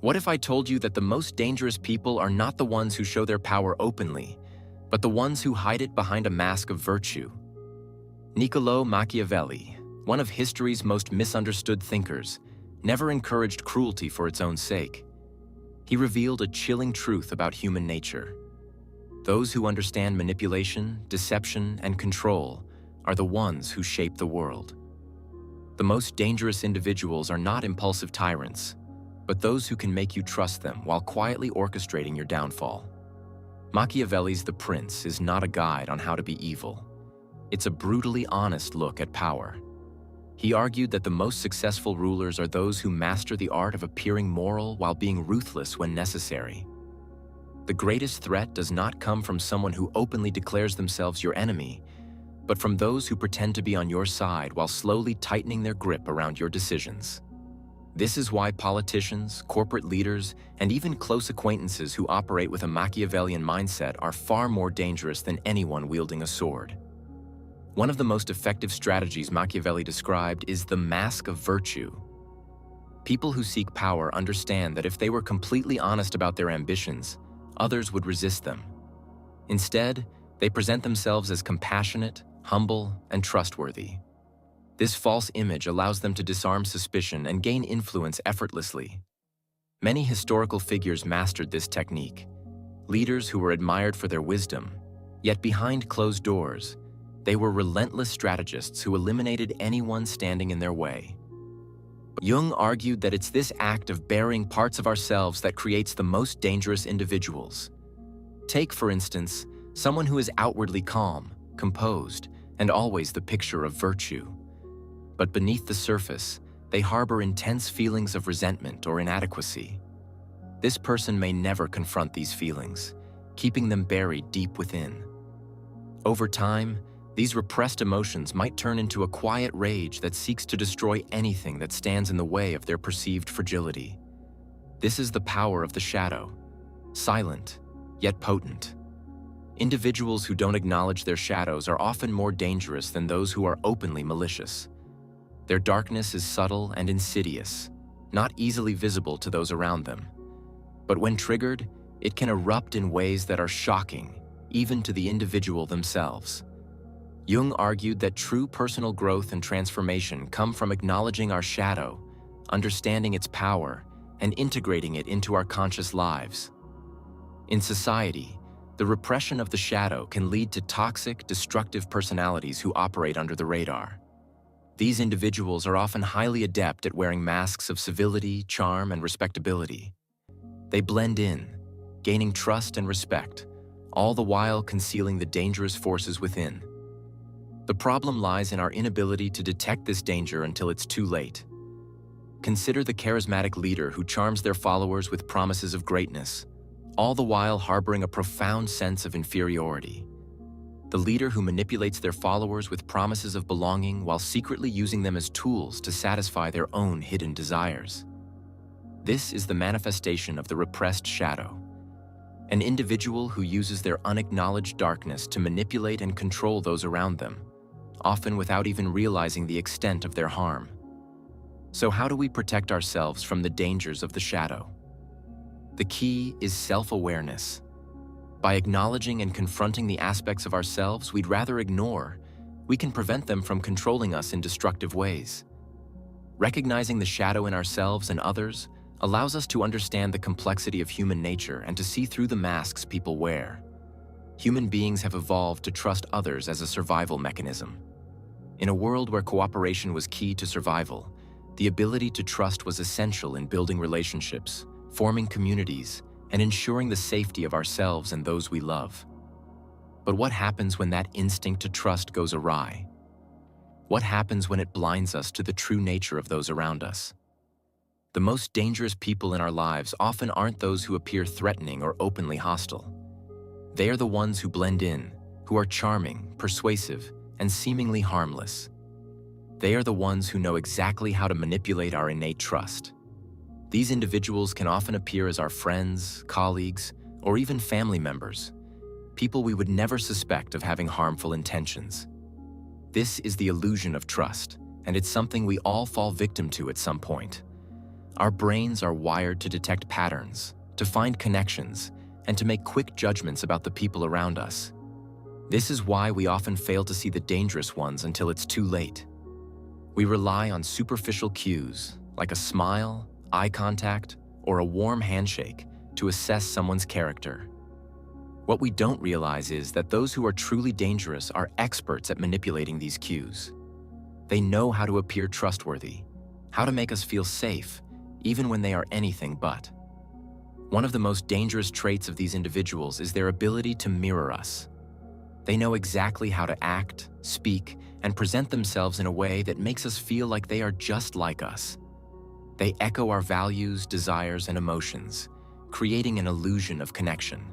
What if I told you that the most dangerous people are not the ones who show their power openly, but the ones who hide it behind a mask of virtue? Niccolò Machiavelli, one of history's most misunderstood thinkers, never encouraged cruelty for its own sake. He revealed a chilling truth about human nature. Those who understand manipulation, deception, and control are the ones who shape the world. The most dangerous individuals are not impulsive tyrants, but those who can make you trust them while quietly orchestrating your downfall. Machiavelli's The Prince is not a guide on how to be evil. It's a brutally honest look at power. He argued that the most successful rulers are those who master the art of appearing moral while being ruthless when necessary. The greatest threat does not come from someone who openly declares themselves your enemy, but from those who pretend to be on your side while slowly tightening their grip around your decisions. This is why politicians, corporate leaders, and even close acquaintances who operate with a Machiavellian mindset are far more dangerous than anyone wielding a sword. One of the most effective strategies Machiavelli described is the mask of virtue. People who seek power understand that if they were completely honest about their ambitions, others would resist them. Instead, they present themselves as compassionate, humble, and trustworthy. This false image allows them to disarm suspicion and gain influence effortlessly. Many historical figures mastered this technique, leaders who were admired for their wisdom, yet behind closed doors, they were relentless strategists who eliminated anyone standing in their way. Jung argued that it's this act of burying parts of ourselves that creates the most dangerous individuals. Take, for instance, someone who is outwardly calm, composed, and always the picture of virtue. But beneath the surface, they harbor intense feelings of resentment or inadequacy. This person may never confront these feelings, keeping them buried deep within. Over time, these repressed emotions might turn into a quiet rage that seeks to destroy anything that stands in the way of their perceived fragility. This is the power of the shadow, silent, yet potent. Individuals who don't acknowledge their shadows are often more dangerous than those who are openly malicious. Their darkness is subtle and insidious, not easily visible to those around them. But when triggered, it can erupt in ways that are shocking, even to the individual themselves. Jung argued that true personal growth and transformation come from acknowledging our shadow, understanding its power, and integrating it into our conscious lives. In society, the repression of the shadow can lead to toxic, destructive personalities who operate under the radar. These individuals are often highly adept at wearing masks of civility, charm, and respectability. They blend in, gaining trust and respect, all the while concealing the dangerous forces within. The problem lies in our inability to detect this danger until it's too late. Consider the charismatic leader who charms their followers with promises of greatness, all the while harboring a profound sense of inferiority. The leader who manipulates their followers with promises of belonging while secretly using them as tools to satisfy their own hidden desires. This is the manifestation of the repressed shadow. An individual who uses their unacknowledged darkness to manipulate and control those around them, often without even realizing the extent of their harm. So how do we protect ourselves from the dangers of the shadow? The key is self-awareness. By acknowledging and confronting the aspects of ourselves we'd rather ignore, we can prevent them from controlling us in destructive ways. Recognizing the shadow in ourselves and others allows us to understand the complexity of human nature and to see through the masks people wear. Human beings have evolved to trust others as a survival mechanism. In a world where cooperation was key to survival, the ability to trust was essential in building relationships, forming communities, and ensuring the safety of ourselves and those we love. But what happens when that instinct to trust goes awry? What happens when it blinds us to the true nature of those around us? The most dangerous people in our lives often aren't those who appear threatening or openly hostile. They are the ones who blend in, who are charming, persuasive, and seemingly harmless. They are the ones who know exactly how to manipulate our innate trust. These individuals can often appear as our friends, colleagues, or even family members, people we would never suspect of having harmful intentions. This is the illusion of trust, and it's something we all fall victim to at some point. Our brains are wired to detect patterns, to find connections, and to make quick judgments about the people around us. This is why we often fail to see the dangerous ones until it's too late. We rely on superficial cues, like a smile, eye contact, or a warm handshake, to assess someone's character. What we don't realize is that those who are truly dangerous are experts at manipulating these cues. They know how to appear trustworthy, how to make us feel safe, even when they are anything but. One of the most dangerous traits of these individuals is their ability to mirror us. They know exactly how to act, speak, and present themselves in a way that makes us feel like they are just like us. They echo our values, desires, and emotions, creating an illusion of connection.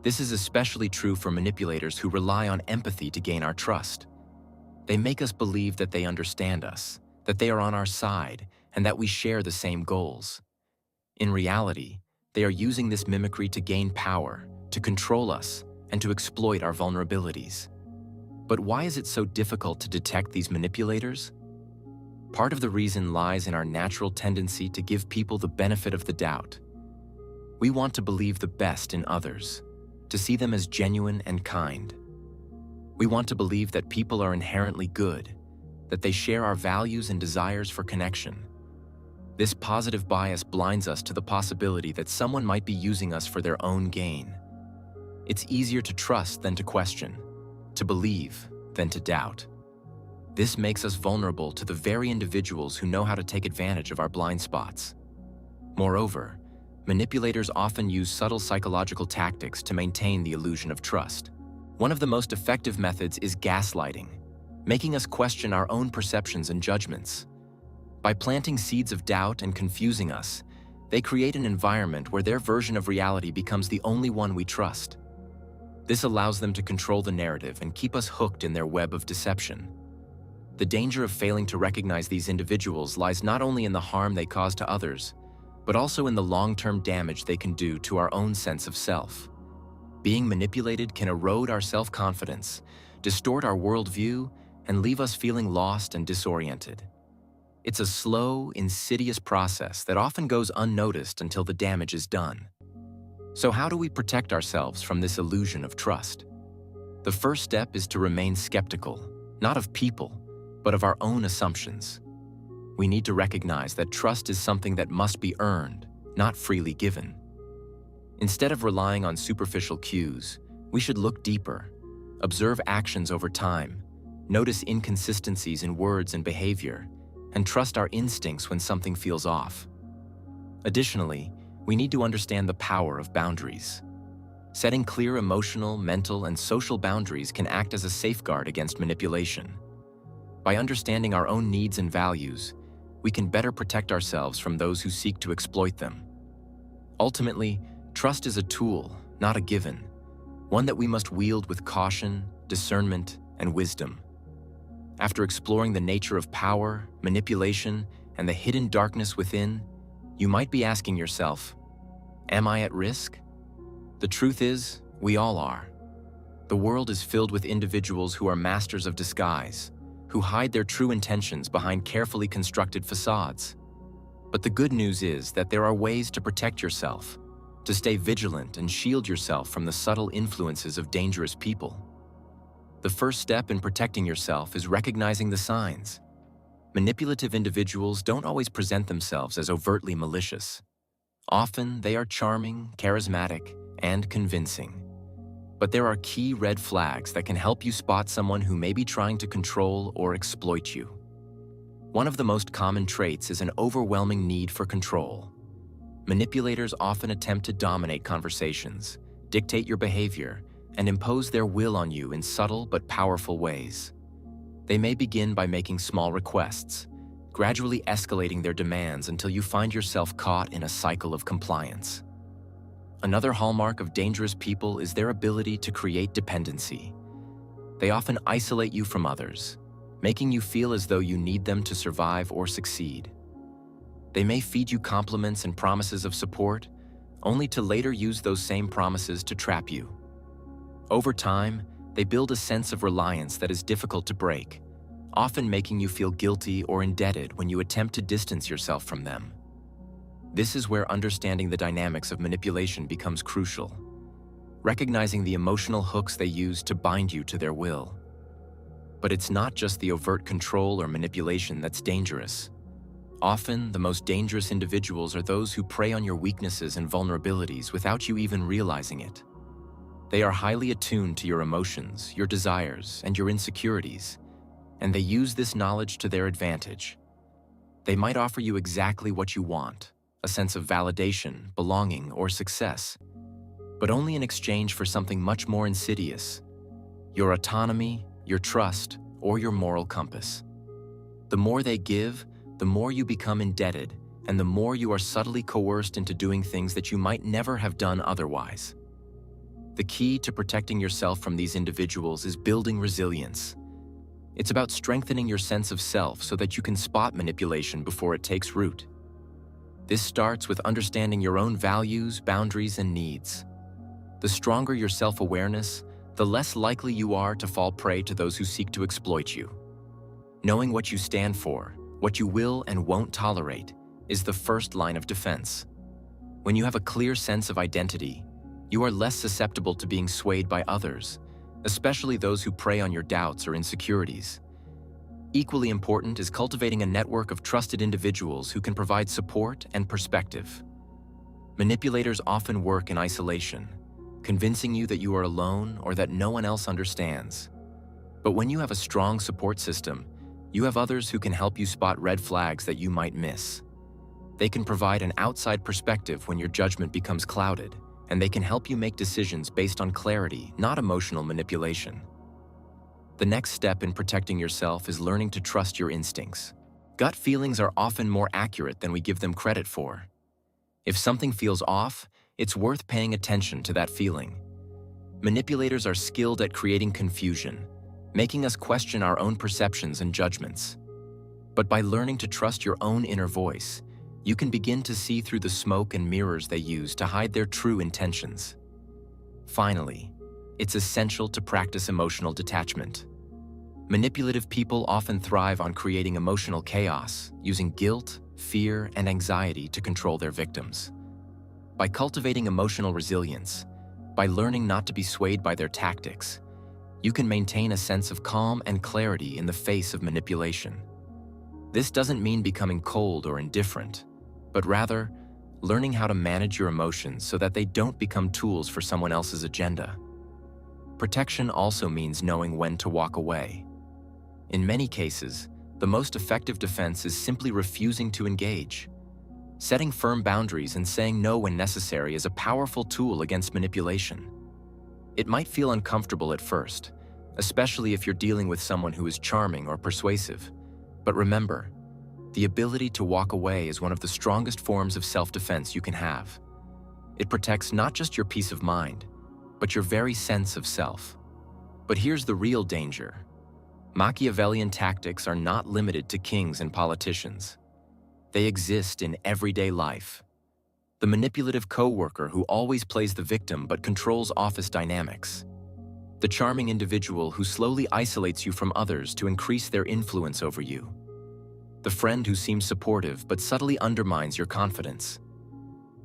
This is especially true for manipulators who rely on empathy to gain our trust. They make us believe that they understand us, that they are on our side, and that we share the same goals. In reality, they are using this mimicry to gain power, to control us, and to exploit our vulnerabilities. But why is it so difficult to detect these manipulators? Part of the reason lies in our natural tendency to give people the benefit of the doubt. We want to believe the best in others, to see them as genuine and kind. We want to believe that people are inherently good, that they share our values and desires for connection. This positive bias blinds us to the possibility that someone might be using us for their own gain. It's easier to trust than to question, to believe than to doubt. This makes us vulnerable to the very individuals who know how to take advantage of our blind spots. Moreover, manipulators often use subtle psychological tactics to maintain the illusion of trust. One of the most effective methods is gaslighting, making us question our own perceptions and judgments. By planting seeds of doubt and confusing us, they create an environment where their version of reality becomes the only one we trust. This allows them to control the narrative and keep us hooked in their web of deception. The danger of failing to recognize these individuals lies not only in the harm they cause to others, but also in the long-term damage they can do to our own sense of self. Being manipulated can erode our self-confidence, distort our worldview, and leave us feeling lost and disoriented. It's a slow, insidious process that often goes unnoticed until the damage is done. So how do we protect ourselves from this illusion of trust? The first step is to remain skeptical, not of people, but of our own assumptions. We need to recognize that trust is something that must be earned, not freely given. Instead of relying on superficial cues, we should look deeper, observe actions over time, notice inconsistencies in words and behavior, and trust our instincts when something feels off. Additionally, we need to understand the power of boundaries. Setting clear emotional, mental, and social boundaries can act as a safeguard against manipulation. By understanding our own needs and values, we can better protect ourselves from those who seek to exploit them. Ultimately, trust is a tool, not a given, one that we must wield with caution, discernment, and wisdom. After exploring the nature of power, manipulation, and the hidden darkness within, you might be asking yourself, am I at risk? The truth is, we all are. The world is filled with individuals who are masters of disguise, who hide their true intentions behind carefully constructed facades. But the good news is that there are ways to protect yourself, to stay vigilant and shield yourself from the subtle influences of dangerous people. The first step in protecting yourself is recognizing the signs. Manipulative individuals don't always present themselves as overtly malicious. Often, they are charming, charismatic, and convincing. But there are key red flags that can help you spot someone who may be trying to control or exploit you. One of the most common traits is an overwhelming need for control. Manipulators often attempt to dominate conversations, dictate your behavior, and impose their will on you in subtle but powerful ways. They may begin by making small requests, gradually escalating their demands until you find yourself caught in a cycle of compliance. Another hallmark of dangerous people is their ability to create dependency. They often isolate you from others, making you feel as though you need them to survive or succeed. They may feed you compliments and promises of support, only to later use those same promises to trap you. Over time, they build a sense of reliance that is difficult to break, often making you feel guilty or indebted when you attempt to distance yourself from them. This is where understanding the dynamics of manipulation becomes crucial, recognizing the emotional hooks they use to bind you to their will. But it's not just the overt control or manipulation that's dangerous. Often, the most dangerous individuals are those who prey on your weaknesses and vulnerabilities without you even realizing it. They are highly attuned to your emotions, your desires, and your insecurities, and they use this knowledge to their advantage. They might offer you exactly what you want, a sense of validation, belonging, or success, but only in exchange for something much more insidious: your autonomy, your trust, or your moral compass. The more they give, the more you become indebted, and the more you are subtly coerced into doing things that you might never have done otherwise. The key to protecting yourself from these individuals is building resilience. It's about strengthening your sense of self so that you can spot manipulation before it takes root. This starts with understanding your own values, boundaries, and needs. The stronger your self-awareness, the less likely you are to fall prey to those who seek to exploit you. Knowing what you stand for, what you will and won't tolerate, is the first line of defense. When you have a clear sense of identity, you are less susceptible to being swayed by others, especially those who prey on your doubts or insecurities. Equally important is cultivating a network of trusted individuals who can provide support and perspective. Manipulators often work in isolation, convincing you that you are alone or that no one else understands. But when you have a strong support system, you have others who can help you spot red flags that you might miss. They can provide an outside perspective when your judgment becomes clouded, and they can help you make decisions based on clarity, not emotional manipulation. The next step in protecting yourself is learning to trust your instincts. Gut feelings are often more accurate than we give them credit for. If something feels off, it's worth paying attention to that feeling. Manipulators are skilled at creating confusion, making us question our own perceptions and judgments. But by learning to trust your own inner voice, you can begin to see through the smoke and mirrors they use to hide their true intentions. Finally, it's essential to practice emotional detachment. Manipulative people often thrive on creating emotional chaos, using guilt, fear, and anxiety to control their victims. By cultivating emotional resilience, by learning not to be swayed by their tactics, you can maintain a sense of calm and clarity in the face of manipulation. This doesn't mean becoming cold or indifferent, but rather learning how to manage your emotions so that they don't become tools for someone else's agenda. Protection also means knowing when to walk away. In many cases, the most effective defense is simply refusing to engage. Setting firm boundaries and saying no when necessary is a powerful tool against manipulation. It might feel uncomfortable at first, especially if you're dealing with someone who is charming or persuasive. But remember, the ability to walk away is one of the strongest forms of self-defense you can have. It protects not just your peace of mind, but your very sense of self. But here's the real danger. Machiavellian tactics are not limited to kings and politicians. They exist in everyday life. The manipulative coworker who always plays the victim but controls office dynamics. The charming individual who slowly isolates you from others to increase their influence over you. The friend who seems supportive but subtly undermines your confidence.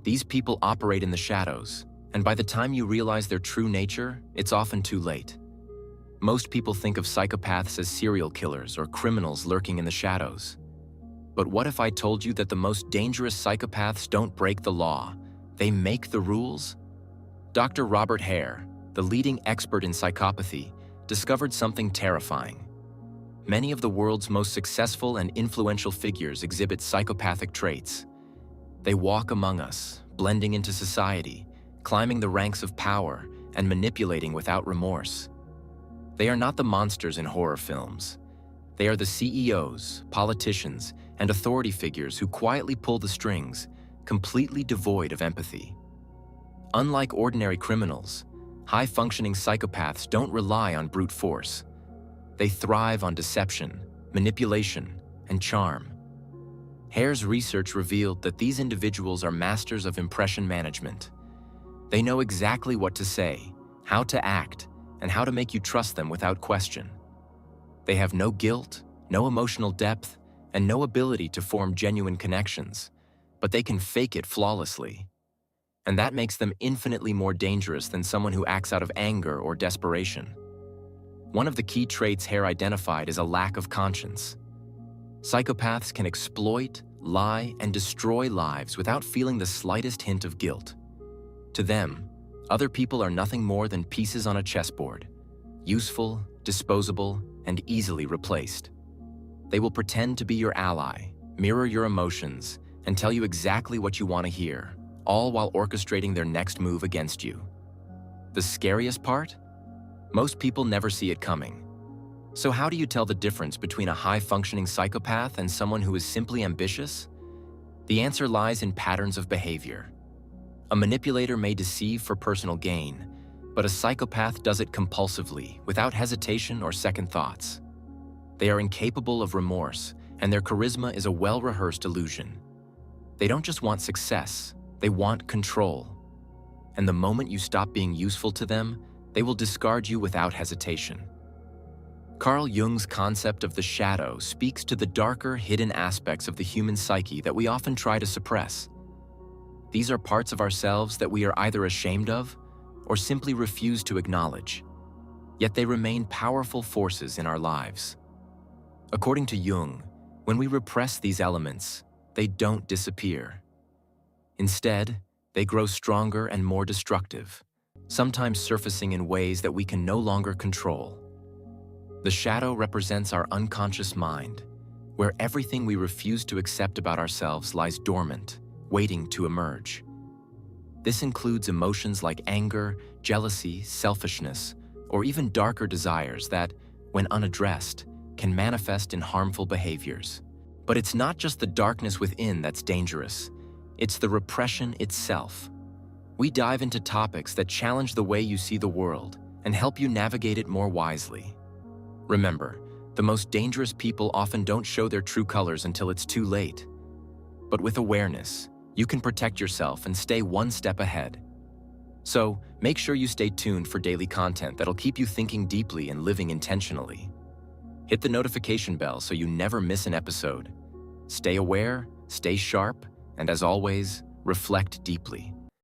These people operate in the shadows, and by the time you realize their true nature, it's often too late. Most people think of psychopaths as serial killers or criminals lurking in the shadows. But what if I told you that the most dangerous psychopaths don't break the law, they make the rules? Dr. Robert Hare, the leading expert in psychopathy, discovered something terrifying. Many of the world's most successful and influential figures exhibit psychopathic traits. They walk among us, blending into society, climbing the ranks of power, and manipulating without remorse. They are not the monsters in horror films. They are the CEOs, politicians, and authority figures who quietly pull the strings, completely devoid of empathy. Unlike ordinary criminals, high-functioning psychopaths don't rely on brute force. They thrive on deception, manipulation, and charm. Hare's research revealed that these individuals are masters of impression management. They know exactly what to say, how to act, and how to make you trust them without question. They have no guilt, no emotional depth, and no ability to form genuine connections. but they can fake it flawlessly. And that makes them infinitely more dangerous than someone who acts out of anger or desperation. One of the key traits Hare identified is a lack of conscience. Psychopaths can exploit, lie, and destroy lives without feeling the slightest hint of guilt. To them, other people are nothing more than pieces on a chessboard, useful, disposable, and easily replaced. They will pretend to be your ally, mirror your emotions, and tell you exactly what you want to hear, all while orchestrating their next move against you. The scariest part? Most people never see it coming. So how do you tell the difference between a high-functioning psychopath and someone who is simply ambitious? The answer lies in patterns of behavior. A manipulator may deceive for personal gain, but a psychopath does it compulsively, without hesitation or second thoughts. They are incapable of remorse, and their charisma is a well-rehearsed illusion. They don't just want success, they want control. And the moment you stop being useful to them, they will discard you without hesitation. Carl Jung's concept of the shadow speaks to the darker, hidden aspects of the human psyche that we often try to suppress. These are parts of ourselves that we are either ashamed of or simply refuse to acknowledge, yet they remain powerful forces in our lives. According to Jung, when we repress these elements, they don't disappear. Instead, they grow stronger and more destructive, sometimes surfacing in ways that we can no longer control. The shadow represents our unconscious mind, where everything we refuse to accept about ourselves lies dormant, waiting to emerge. This includes emotions like anger, jealousy, selfishness, or even darker desires that, when unaddressed, can manifest in harmful behaviors. But it's not just the darkness within that's dangerous, it's the repression itself. We dive into topics that challenge the way you see the world and help you navigate it more wisely. Remember, the most dangerous people often don't show their true colors until it's too late. But with awareness, you can protect yourself and stay one step ahead. So, make sure you stay tuned for daily content that'll keep you thinking deeply and living intentionally. Hit the notification bell so you never miss an episode. Stay aware, stay sharp, and as always, reflect deeply.